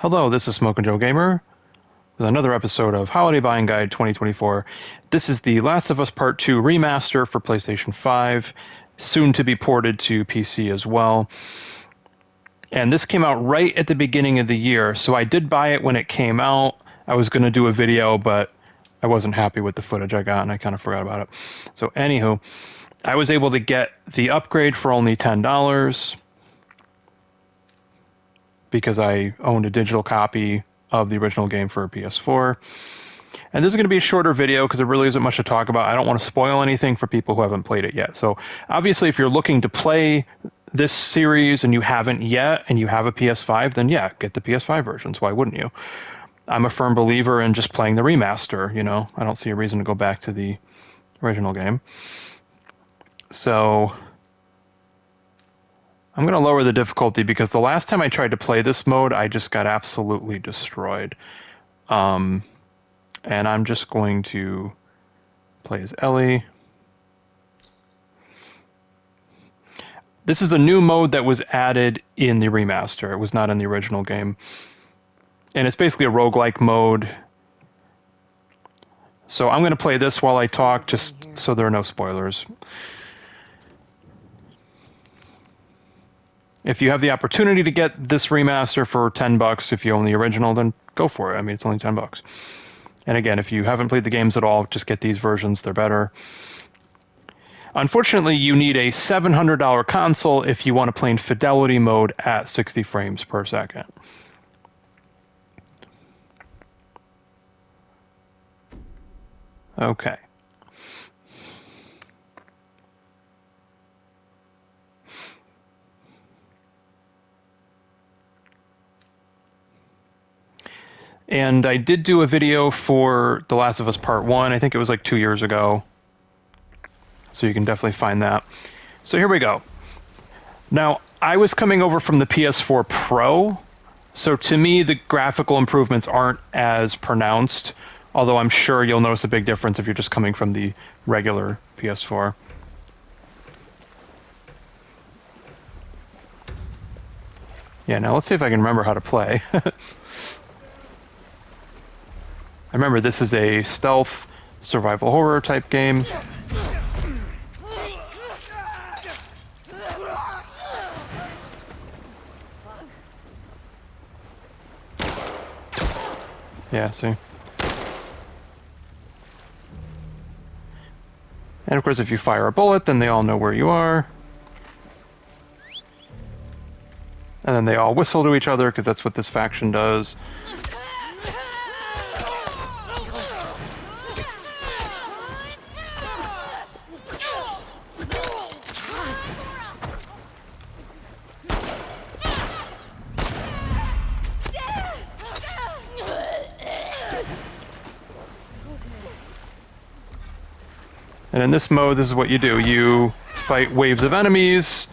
Hello, this is Smoke and Joe Gamer with another episode of Holiday Buying Guide 2024. This is the Last of Us Part 2 remaster for PlayStation 5, soon to be ported to PC as well. And this came out right at the beginning of the year, so I did buy it when it came out. I was going to do a video, but I wasn't happy with the footage I got, and I kind of forgot about it. So anywho, I was able to get the upgrade for only $10 because I owned a digital copy of the original game for a PS4. And this is going to be a shorter video because there really isn't much to talk about. I don't want to spoil anything for people who haven't played it yet. So obviously, if you're looking to play this series and you haven't yet and you have a PS5, then yeah, get the PS5 versions. Why wouldn't you? I'm a firm believer in just playing the remaster, you know. I don't see a reason to go back to the original game. So I'm going to lower the difficulty because the last time I tried to play this mode, I just got absolutely destroyed. And I'm just going to play as Ellie. This is a new mode that was added in the remaster. It was not in the original game. And it's basically a roguelike mode. So I'm going to play this while I talk, just so there are no spoilers. If you have the opportunity to get this remaster for $10, if you own the original, then go for it. I mean, it's only $10. And again, if you haven't played the games at all, just get these versions. They're better. Unfortunately, you need a $700 console if you want to play in fidelity mode at 60 frames per second. Okay. And I did do a video for The Last of Us Part 1. I think it was like 2 years ago. So you can definitely find that. So here we go. Now, I was coming over from the PS4 Pro. So to me, the graphical improvements aren't as pronounced. Although I'm sure you'll notice a big difference if you're just coming from the regular PS4. Yeah, now let's see if I can remember how to play. I remember this is a stealth survival horror type game. Yeah, see? And of course, if you fire a bullet, then they all know where you are. And then they all whistle to each other, because that's what this faction does. And in this mode, this is what you do. You fight waves of enemies,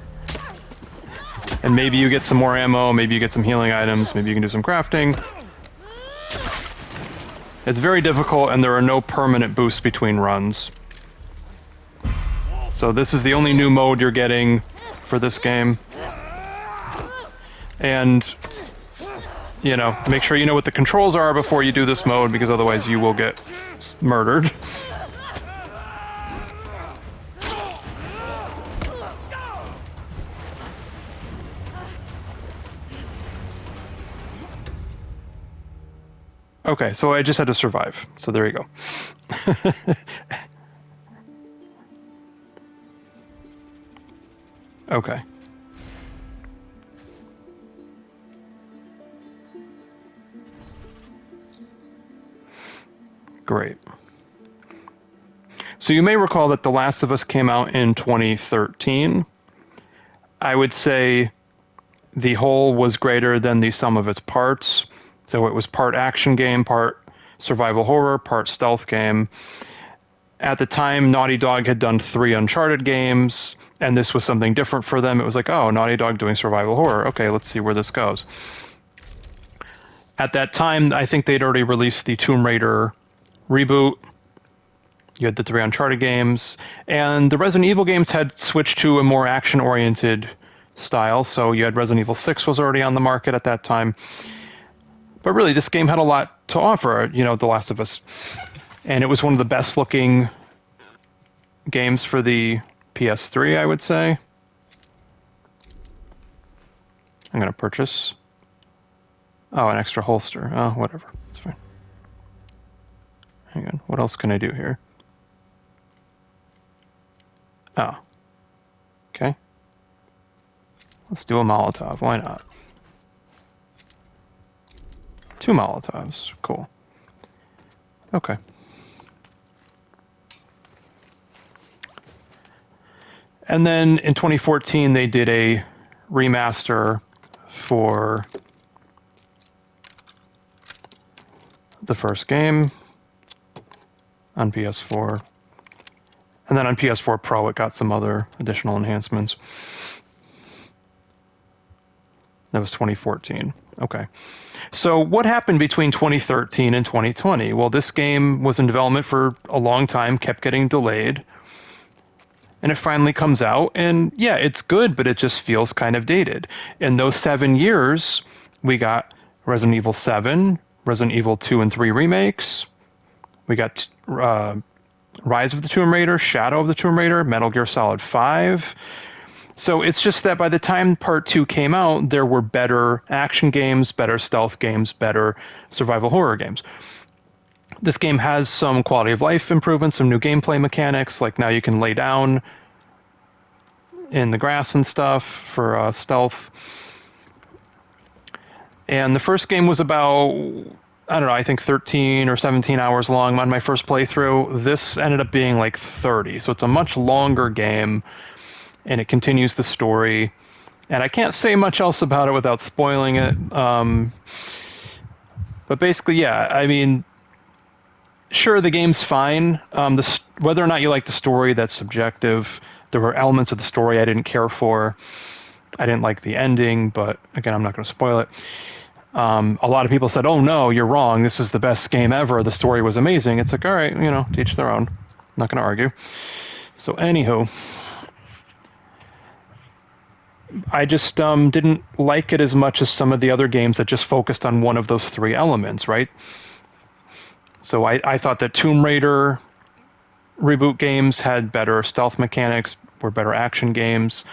and maybe you get some more ammo, maybe you get some healing items, maybe you can do some crafting. It's very difficult, and there are no permanent boosts between runs. So this is the only new mode you're getting for this game. And, you know, make sure you know what the controls are before you do this mode, because otherwise you will get murdered. Okay, so I just had to survive. So there you go. Okay. Great. So you may recall that The Last of Us came out in 2013. I would say the whole was greater than the sum of its parts. So it was part action game, part survival horror, part stealth game. At the time, Naughty Dog had done 3 Uncharted games, and this was something different for them. It was like, oh, Naughty Dog doing survival horror. Okay, let's see where this goes. At that time, I think they'd already released the Tomb Raider reboot. You had the 3 Uncharted games, and the Resident Evil games had switched to a more action-oriented style. So you had Resident Evil 6 was already on the market at that time. But really, this game had a lot to offer, you know, The Last of Us. And it was one of the best looking games for the PS3, I would say. I'm going to purchase. Oh, an extra holster. Oh, whatever. It's fine. Hang on. What else can I do here? Oh. Okay. Let's do a Molotov. Why not? 2 Molotovs. Cool. Okay. And then in 2014, they did a remaster for the first game on PS4. And then on PS4 Pro, it got some other additional enhancements. That was 2014. Okay. So what happened between 2013 and 2020? Well, this game was in development for a long time, kept getting delayed. And it finally comes out, and yeah, it's good, but it just feels kind of dated. In those 7 years, we got Resident Evil 7, Resident Evil 2 and 3 remakes. We got Rise of the Tomb Raider, Shadow of the Tomb Raider, Metal Gear Solid 5. So it's just that by the time Part 2 came out, there were better action games, better stealth games, better survival horror games. This game has some quality of life improvements, some new gameplay mechanics, like now you can lay down in the grass and stuff for stealth. And the first game was about, I don't know, I think 13 or 17 hours long on my first playthrough. This ended up being like 30, so it's a much longer game, and it continues the story. And I can't say much else about it without spoiling it. But basically, yeah, I mean, sure, the game's fine. Whether or not you like the story, that's subjective. There were elements of the story I didn't care for. I didn't like the ending, but again, I'm not going to spoil it. A lot of people said, oh no, you're wrong. This is the best game ever. The story was amazing. It's like, all right, you know, to each their own. I'm not going to argue. So anywho, I just didn't like it as much as some of the other games that just focused on one of those 3 elements, right? So I thought that Tomb Raider reboot games had better stealth mechanics, were better action games.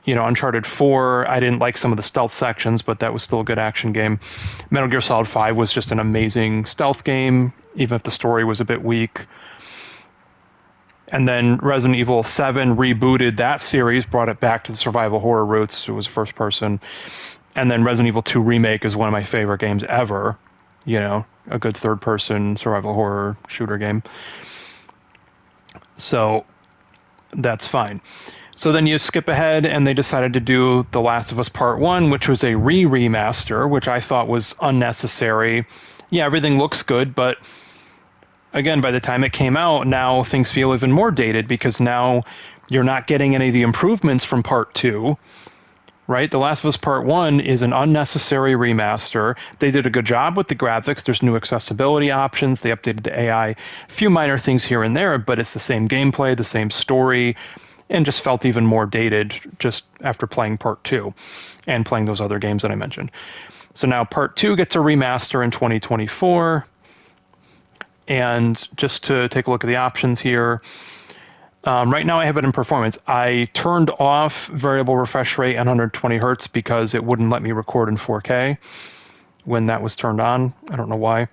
You know, Uncharted 4, I didn't like some of the stealth sections, but that was still a good action game. Metal Gear Solid 5 was just an amazing stealth game, even if the story was a bit weak. And then Resident Evil 7 rebooted that series, brought it back to the survival horror roots. It was first person. And then Resident Evil 2 Remake is one of my favorite games ever. You know, a good third-person survival horror shooter game. So that's fine. So then you skip ahead, and they decided to do The Last of Us Part 1, which was a remaster, which I thought was unnecessary. Yeah, everything looks good, but again, by the time it came out, now things feel even more dated, because now you're not getting any of the improvements from Part 2. Right? The Last of Us Part 1 is an unnecessary remaster. They did a good job with the graphics. There's new accessibility options. They updated the AI. A few minor things here and there, but it's the same gameplay, the same story, and just felt even more dated just after playing Part 2 and playing those other games that I mentioned. So now Part 2 gets a remaster in 2024. And just to take a look at the options here, right now I have it in performance. I turned off variable refresh rate and 120 hertz because it wouldn't let me record in 4K when that was turned on. I don't know why.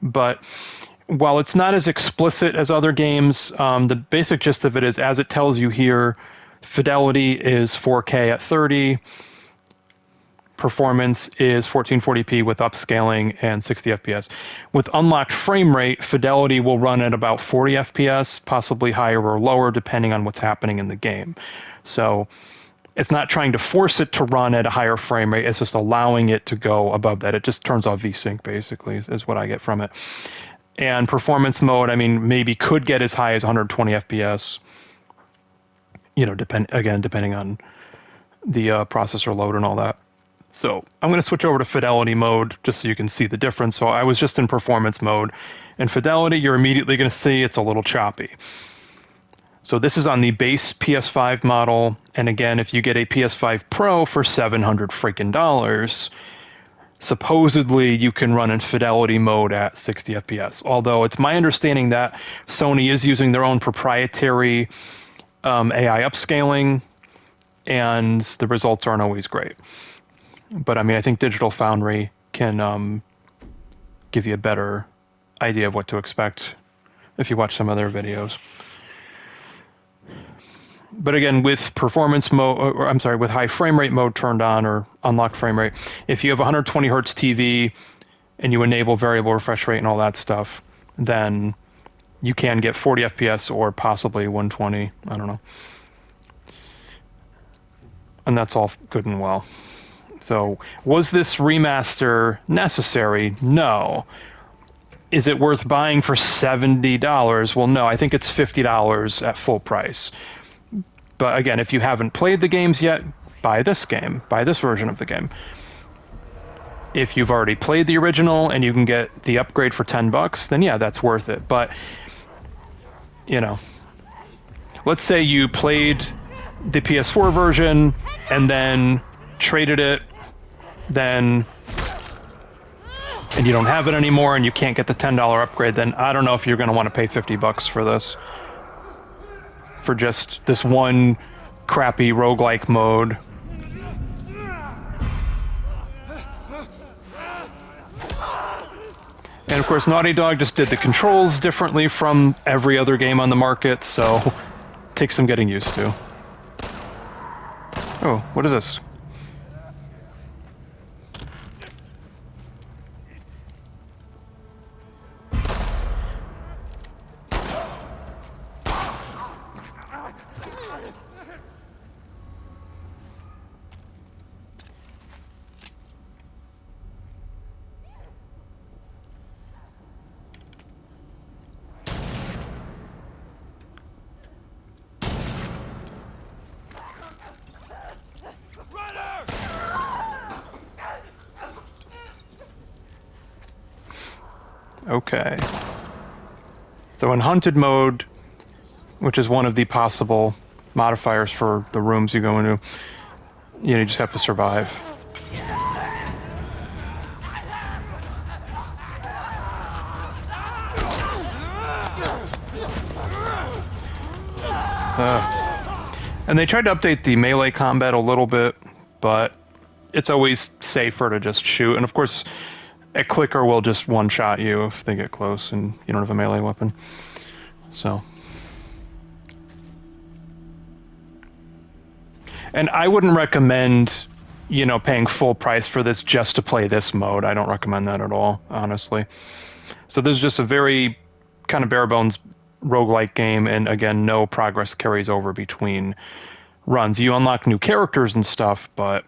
But while it's not as explicit as other games, the basic gist of it is, as it tells you here, fidelity is 4K at 30, performance is 1440p with upscaling and 60 FPS. With unlocked frame rate, fidelity will run at about 40 FPS, possibly higher or lower depending on what's happening in the game. So it's not trying to force it to run at a higher frame rate, it's just allowing it to go above that. It just turns off VSync, basically, is what I get from it. And performance mode, I mean, maybe could get as high as 120 FPS, you know, depending on the processor load and all that. So I'm going to switch over to fidelity mode just so you can see the difference. So I was just in performance mode. In fidelity, you're immediately going to see it's a little choppy. So this is on the base PS5 model. And again, if you get a PS5 Pro for $700 freaking dollars, supposedly you can run in fidelity mode at 60 FPS. Although it's my understanding that Sony is using their own proprietary AI upscaling, and the results aren't always great. But I mean, I think Digital Foundry can give you a better idea of what to expect if you watch some of their videos. But again, with performance mode, or I'm sorry, with high frame rate mode turned on or unlocked frame rate, if you have 120 hertz TV and you enable variable refresh rate and all that stuff, then you can get 40 FPS or possibly 120. I don't know. And that's all good and well. So, was this remaster necessary? No. Is it worth buying for $70? Well, no. I think it's $50 at full price. But again, if you haven't played the games yet, buy this game. Buy this version of the game. If you've already played the original and you can get the upgrade for $10, then yeah, that's worth it. But, you know, let's say you played the PS4 version and then traded it, then, and you don't have it anymore and you can't get the $10 upgrade, then I don't know if you're going to want to pay $50 for this. For just this one crappy roguelike mode. And of course, Naughty Dog just did the controls differently from every other game on the market, so takes some getting used to. Oh, what is this? Okay. So in hunted mode, which is one of the possible modifiers for the rooms you go into, you just have to survive. And they tried to update the melee combat a little bit, but it's always safer to just shoot. And of course, a clicker will just one-shot you if they get close and you don't have a melee weapon. So. And I wouldn't recommend, paying full price for this just to play this mode. I don't recommend that at all, honestly. So this is just a very kind of bare-bones roguelike game, and again, no progress carries over between runs. You unlock new characters and stuff, but,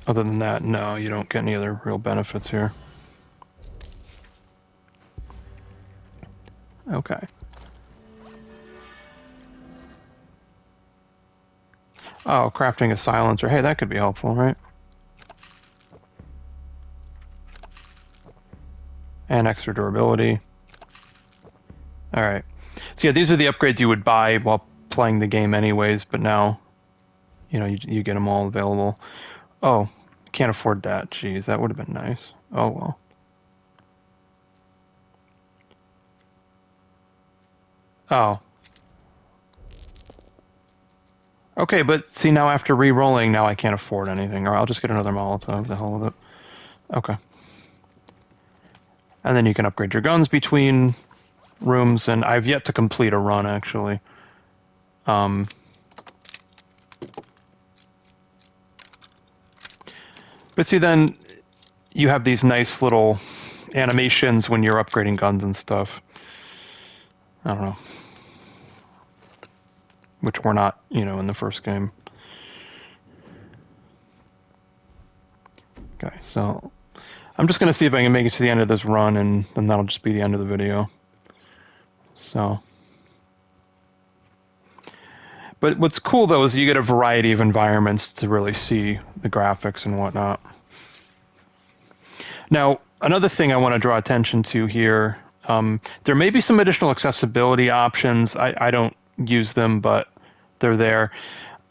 other than that, no, you don't get any other real benefits here. Okay. Oh, crafting a silencer. Hey, that could be helpful, right? And extra durability. All right. So yeah, these are the upgrades you would buy while playing the game anyways, but now, you get them all available. Oh, can't afford that. Jeez, that would have been nice. Oh, well. Oh. Okay, but see, now after re-rolling, now I can't afford anything, or I'll just get another Molotov, the hell with it. Okay. And then you can upgrade your guns between rooms, and I've yet to complete a run, actually. But see, then you have these nice little animations when you're upgrading guns and stuff. I don't know. Which were not, in the first game. Okay, so I'm just going to see if I can make it to the end of this run, and then that'll just be the end of the video. So. But what's cool, though, is you get a variety of environments to really see the graphics and whatnot. Now, another thing I want to draw attention to here, there may be some additional accessibility options. I don't use them, but they're there.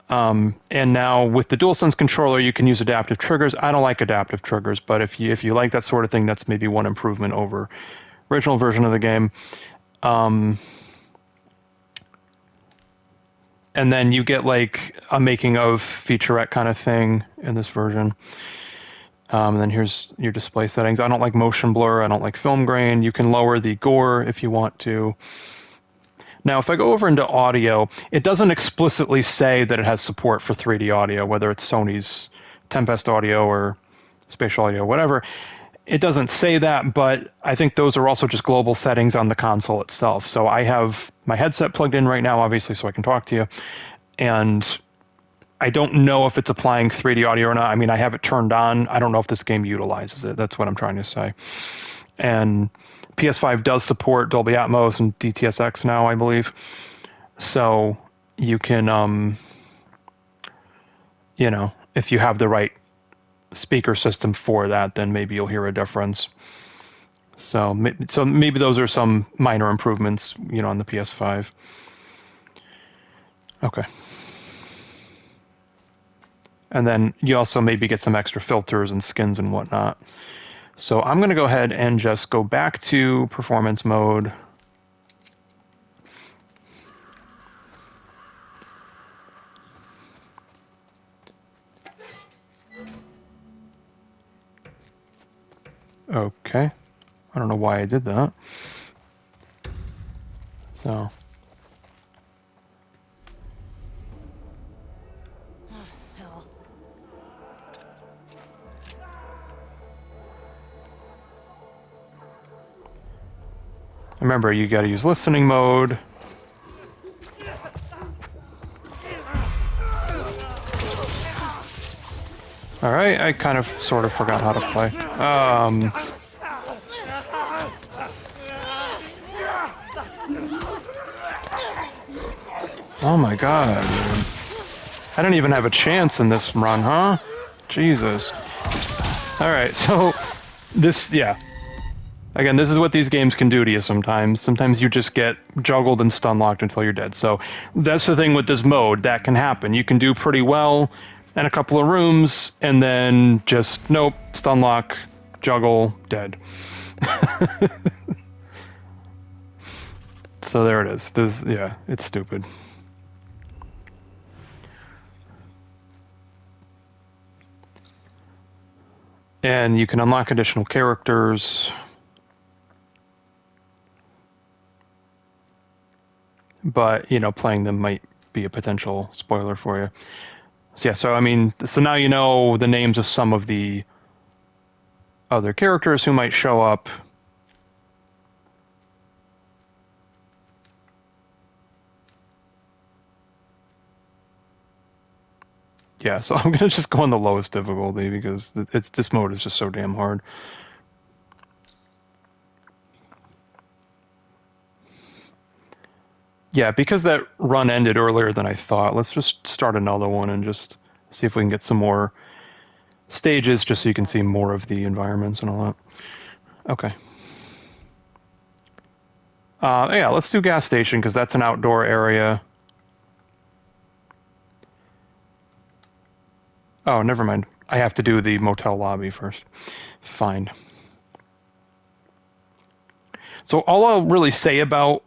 And now with the DualSense controller, you can use adaptive triggers. I don't like adaptive triggers, but if you like that sort of thing, that's maybe one improvement over original version of the game. And then you get like a making of featurette kind of thing in this version. And then here's your display settings. I don't like motion blur. I don't like film grain. You can lower the gore if you want to. Now, if I go over into audio, it doesn't explicitly say that it has support for 3D audio, whether it's Sony's Tempest Audio or Spatial Audio, whatever. It doesn't say that, but I think those are also just global settings on the console itself. So I have my headset plugged in right now, obviously, so I can talk to you. And I don't know if it's applying 3D audio or not. I mean, I have it turned on. I don't know if this game utilizes it. That's what I'm trying to say. And PS5 does support Dolby Atmos and DTS:X now, I believe. So you can, you know, if you have the right speaker system for that, then maybe you'll hear a difference. So maybe those are some minor improvements, you know, on the PS5. Okay. And then you also maybe get some extra filters and skins and whatnot. So I'm going to go ahead and just go back to performance mode. Okay. I don't know why I did that. So. Remember, you got to use listening mode. All right, I kind of sort of forgot how to play. Oh my god, dude. I didn't even have a chance in this run, huh? Jesus. All right, so this, yeah. Again, this is what these games can do to you sometimes. Sometimes you just get juggled and stun locked until you're dead. So that's the thing with this mode. That can happen. You can do pretty well in a couple of rooms, and then just, nope, stun lock, juggle, dead. So there it is. Yeah, it's stupid. And you can unlock additional characters. But, you know, playing them might be a potential spoiler for you. So yeah, so I mean, so now you know the names of some of the other characters who might show up. Yeah, so I'm gonna just go on the lowest difficulty because this mode is just so damn hard. Yeah, because that run ended earlier than I thought, let's just start another one and just see if we can get some more stages just so you can see more of the environments and all that. Okay. Yeah, let's do gas station because that's an outdoor area. Oh, never mind. I have to do the motel lobby first. Fine. So all I'll really say about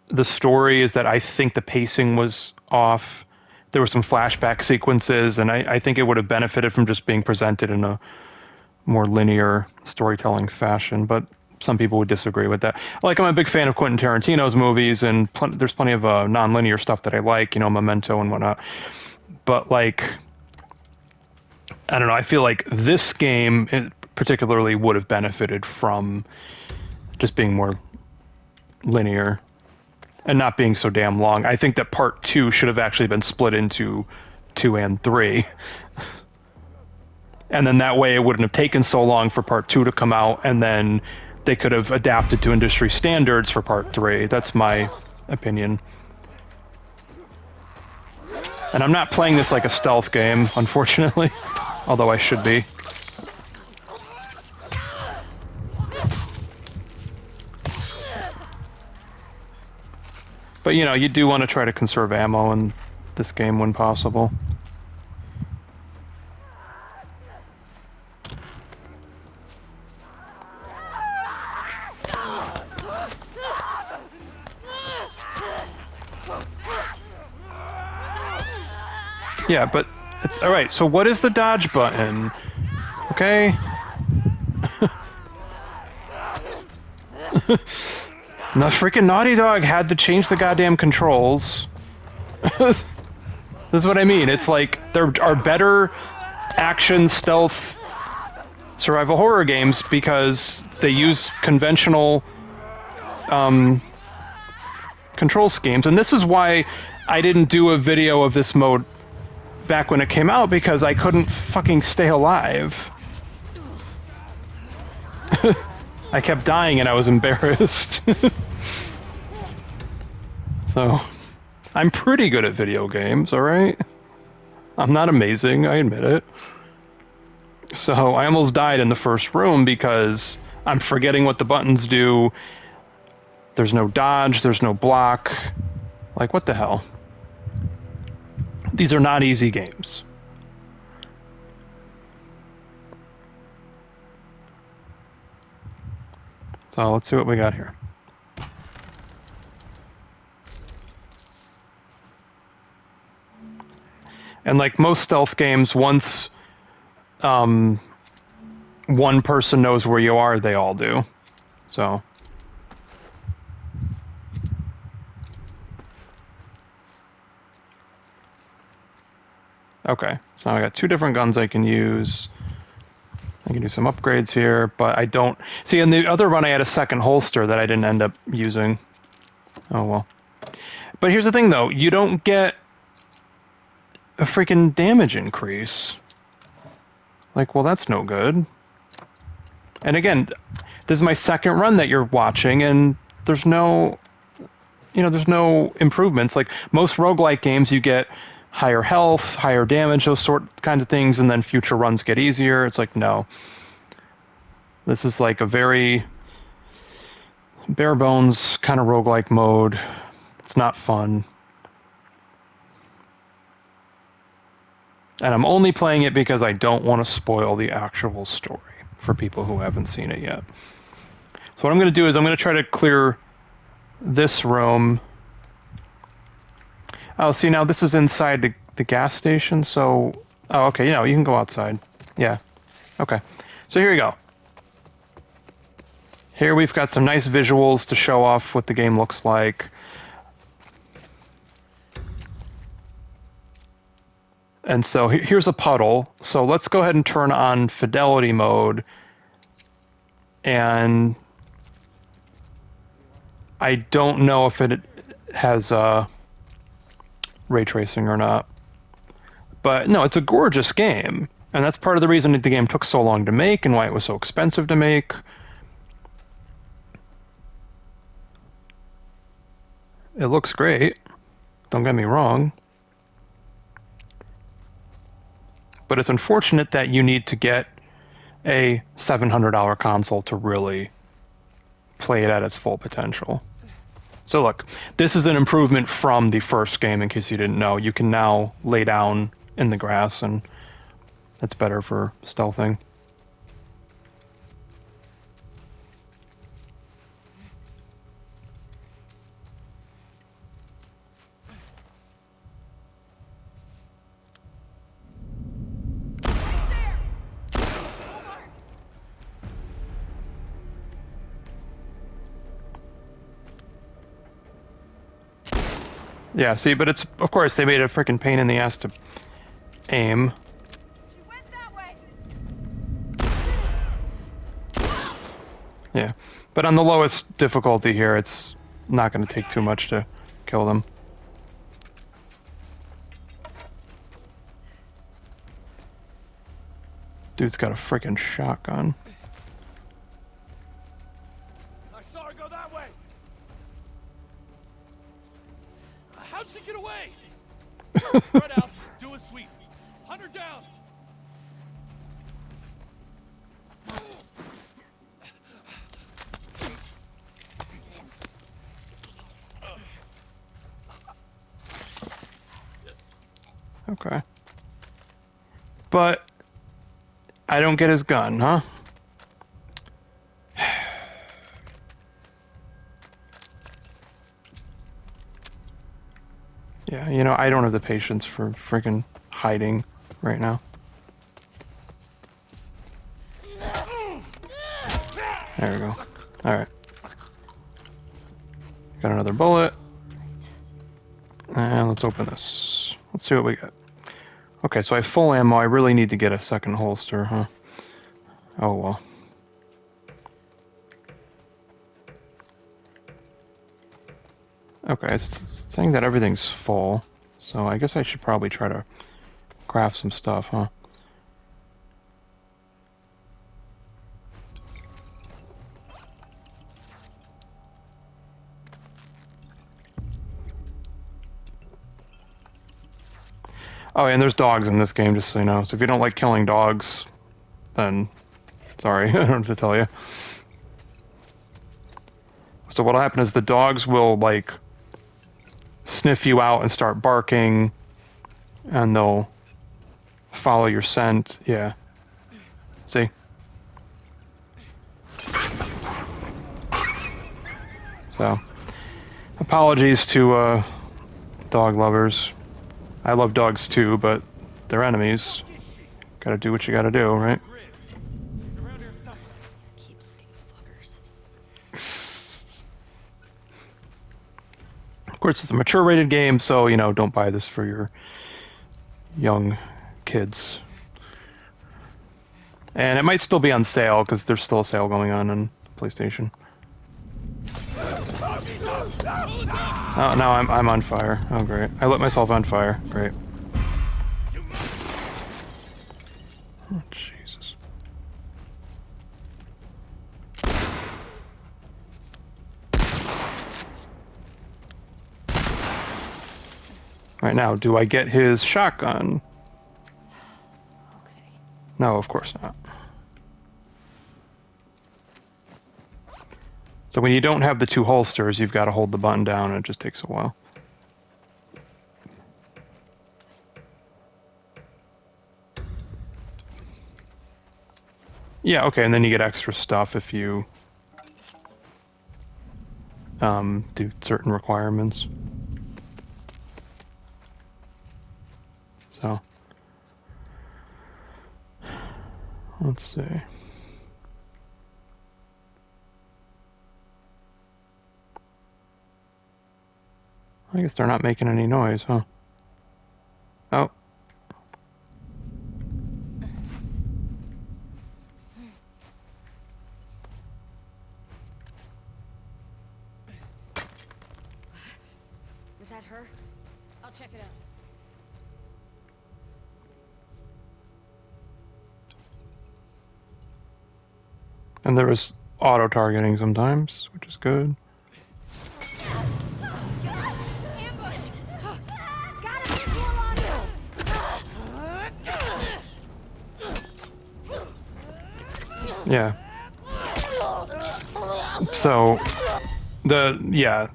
the story is that I think the pacing was off. There were some flashback sequences, and I think it would have benefited from just being presented in a more linear storytelling fashion, but some people would disagree with that. Like, I'm a big fan of Quentin Tarantino's movies, and there's plenty of non-linear stuff that I like, you know, Memento and whatnot. But, like, I don't know, I feel like this game particularly would have benefited from just being more linear and not being so damn long. I think that part 2 should have actually been split into 2 and 3. And then that way it wouldn't have taken so long for part 2 to come out, and then they could have adapted to industry standards for part 3. That's my opinion. And I'm not playing this like a stealth game, unfortunately, although I should be. But, you know, you do want to try to conserve ammo and this game when possible. Yeah, but it's alright, so what is the dodge button? Okay. The freaking Naughty Dog had to change the goddamn controls. This is what I mean. It's like there are better action, stealth, survival horror games because they use conventional control schemes. And this is why I didn't do a video of this mode back when it came out, because I couldn't fucking stay alive. I kept dying and I was embarrassed. So, I'm pretty good at video games, alright? I'm not amazing, I admit it. So, I almost died in the first room because I'm forgetting what the buttons do. There's no dodge, there's no block. Like, what the hell? These are not easy games. So, let's see what we got here. And like most stealth games, once one person knows where you are, they all do. So. Okay, so now I got two different guns I can use. I can do some upgrades here, but I don't... See, in the other run I had a second holster that I didn't end up using. Oh well. But here's the thing though, you don't get a freaking damage increase. Like, well, that's no good. And again, this is my second run that you're watching, and there's no... You know, there's no improvements. Like, most roguelike games, you get higher health, higher damage, those kinds of things, and then future runs get easier. It's like, no. This is like a very bare bones kind of roguelike mode. It's not fun. And I'm only playing it because I don't want to spoil the actual story for people who haven't seen it yet. So what I'm going to do is I'm going to try to clear this room. Oh, see, now this is inside the gas station, so... Oh, okay, you know, you can go outside. Yeah. Okay. So here we go. Here we've got some nice visuals to show off what the game looks like. And so here's a puddle. So let's go ahead and turn on fidelity mode. And I don't know if it has ray tracing or not. But no, it's a gorgeous game. And that's part of the reason that the game took so long to make and why it was so expensive to make. It looks great. Don't get me wrong. But it's unfortunate that you need to get a $700 console to really play it at its full potential. So look, this is an improvement from the first game, in case you didn't know. You can now lay down in the grass, and it's better for stealthing. Yeah, see, but it's, of course, they made a freaking pain in the ass to aim. She went that way. Yeah, but on the lowest difficulty here, it's not going to take too much to kill them. Dude's got a freaking shotgun. I saw her go that way. How'd she get away? Spread out, do a sweep. Hunt her down. Okay. But I don't get his gun, huh? Yeah, you know, I don't have the patience for freaking hiding right now. There we go. Alright. Got another bullet. And let's open this. Let's see what we got. Okay, so I have full ammo. I really need to get a second holster, huh? Oh well. Okay, it's saying that everything's full. So I guess I should probably try to craft some stuff, huh? Oh, and there's dogs in this game, just so you know. So if you don't like killing dogs, then sorry, I don't have to tell you. So what'll happen is the dogs will, like, sniff you out and start barking, and they'll follow your scent. Yeah. See? So, apologies to dog lovers. I love dogs too, but they're enemies. Gotta do what you gotta do, right? Around here somewhere. Keep looking, fuckers. Of course, it's a mature rated game, so, you know, don't buy this for your young kids. And it might still be on sale, because there's still a sale going on PlayStation. Oh, now I'm on fire. Oh, great. I lit myself on fire. Great. Oh, Jesus. Right now, do I get his shotgun? Okay. No, of course not. So when you don't have the two holsters, you've got to hold the button down, and it just takes a while. Yeah, okay, and then you get extra stuff if you do certain requirements. So, let's see. I guess they're not making any noise, huh? Oh. Was that her? I'll check it out. And there was auto-targeting sometimes, which is good. Ambush! Got a visual on you! Yeah. So, yeah.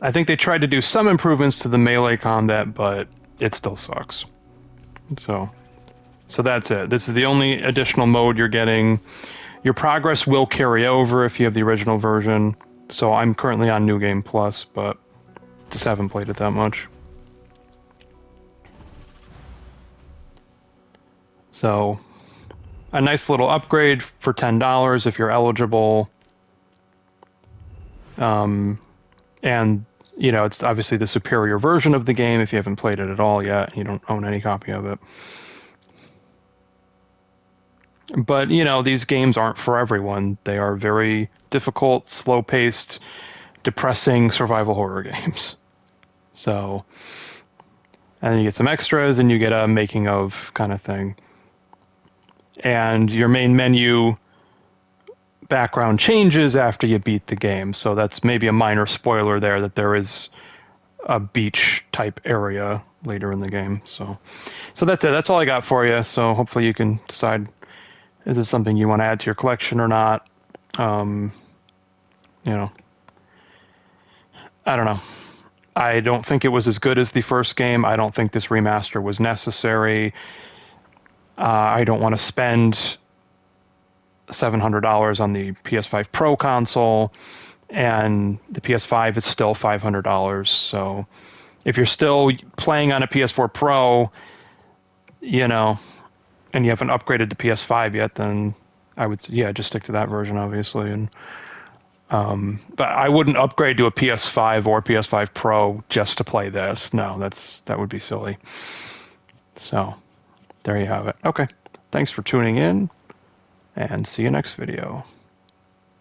I think they tried to do some improvements to the melee combat, but it still sucks. So that's it. This is the only additional mode you're getting. Your progress will carry over if you have the original version. So I'm currently on New Game Plus, but just haven't played it that much. So, a nice little upgrade for $10 if you're eligible. And, you know, it's obviously the superior version of the game if you haven't played it at all yet. You don't own any copy of it. But, you know, these games aren't for everyone. They are very difficult, slow-paced, depressing survival horror games. So, and then you get some extras and you get a making of kind of thing. And your main menu background changes after you beat the game. So that's maybe a minor spoiler there, that there is a beach type area later in the game. So that's it. That's all I got for you. So hopefully you can decide, is this something you want to add to your collection or not? You know, I don't know. I don't think it was as good as the first game. I don't think this remaster was necessary. I don't want to spend $700 on the PS5 Pro console, and the PS5 is still $500. So if you're still playing on a PS4 Pro, you know, and you haven't upgraded to PS5 yet, then I would, yeah, just stick to that version, obviously. And but I wouldn't upgrade to a PS5 or PS5 Pro just to play this. No, that would be silly. So there you have it. Okay, thanks for tuning in, and see you next video.